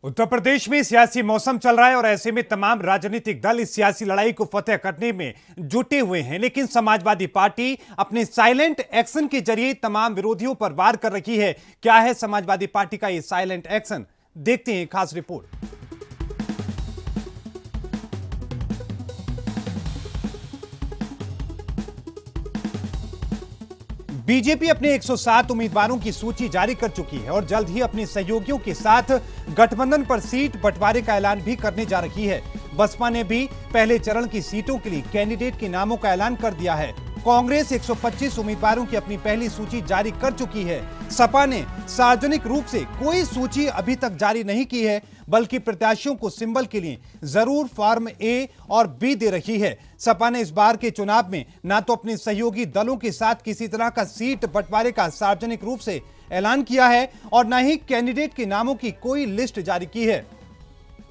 उत्तर प्रदेश में सियासी मौसम चल रहा है और ऐसे में तमाम राजनीतिक दल इस सियासी लड़ाई को फतेह करने में जुटे हुए हैं। लेकिन समाजवादी पार्टी अपने साइलेंट एक्शन के जरिए तमाम विरोधियों पर वार कर रही है। क्या है समाजवादी पार्टी का ये साइलेंट एक्शन, देखते हैं खास रिपोर्ट। बीजेपी अपने 107 उम्मीदवारों की सूची जारी कर चुकी है और जल्द ही अपने सहयोगियों के साथ गठबंधन पर सीट बंटवारे का ऐलान भी करने जा रही है। बसपा ने भी पहले चरण की सीटों के लिए कैंडिडेट के नामों का ऐलान कर दिया है। कांग्रेस 125 उम्मीदवारों की अपनी पहली सूची जारी कर चुकी है। सपा ने सार्वजनिक रूप से कोई सूची अभी तक जारी नहीं की है, बल्कि प्रत्याशियों को सिंबल के लिए जरूर फॉर्म ए और बी दे रही है। सपा ने इस बार के चुनाव में न तो अपने सहयोगी दलों के साथ किसी तरह का सीट बंटवारे का सार्वजनिक रूप से ऐलान किया है और न ही कैंडिडेट के नामों की कोई लिस्ट जारी की है।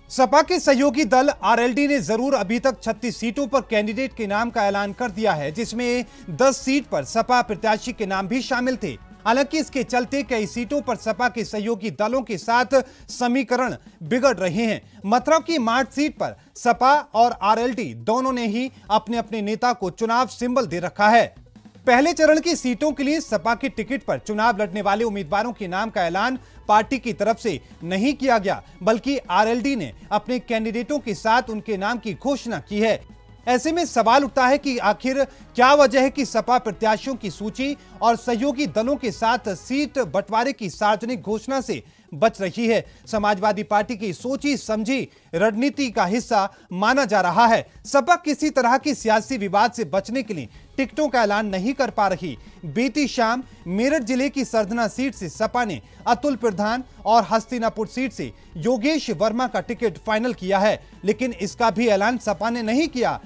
सपा के सहयोगी दल आरएलडी ने जरूर अभी तक 36 सीटों पर कैंडिडेट के नाम का ऐलान कर दिया है, जिसमें 10 सीट पर सपा प्रत्याशी के नाम भी शामिल थे। हालांकि इसके चलते कई सीटों पर सपा के सहयोगी दलों के साथ समीकरण बिगड़ रहे हैं। मथुरा की मार्च सीट पर सपा और आरएलडी दोनों ने ही अपने अपने नेता को चुनाव सिंबल दे रखा है। पहले चरण की सीटों के लिए सपा के टिकट पर चुनाव लड़ने वाले उम्मीदवारों के नाम का ऐलान पार्टी की तरफ से नहीं किया गया, बल्कि आरएलडी ने अपने कैंडिडेटों के साथ उनके नाम की घोषणा की है। ऐसे में सवाल उठता है कि आखिर क्या वजह है कि सपा प्रत्याशियों की सूची और सहयोगी दलों के साथ सीट बंटवारे की सार्वजनिक घोषणा से बच रही है। समाजवादी पार्टी की सोची समझी रणनीति का हिस्सा माना जा रहा है। सपा किसी तरह की सियासी विवाद से बचने के लिए टिकटों का ऐलान नहीं कर पा रही। बीती शाम मेरठ जिले की सरधना सीट से सपा ने अतुल प्रधान और हस्तिनापुर सीट से योगेश वर्मा का टिकट फाइनल किया है, लेकिन इसका भी ऐलान सपा ने नहीं किया।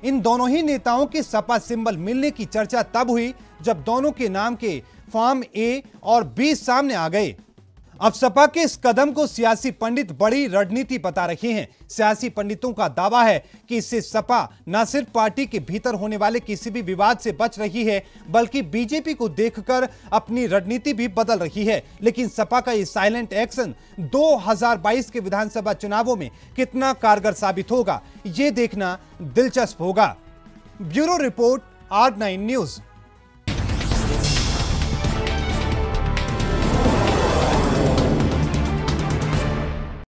इन दोनों ही नेताओं के सपा सिंबल मिलने की चर्चा तब हुई जब दोनों के नाम के फॉर्म ए और बी सामने आ गए। अब सपा के इस कदम को सियासी पंडित बड़ी रणनीति बता रहे हैं। सियासी पंडितों का दावा है कि इससे सपा न सिर्फ पार्टी के भीतर होने वाले किसी भी विवाद से बच रही है, बल्कि बीजेपी को देखकर अपनी रणनीति भी बदल रही है। लेकिन सपा का ये साइलेंट एक्शन 2022 के विधानसभा चुनावों में कितना कारगर साबित होगा, ये देखना दिलचस्प होगा। Bureau report, R9 news.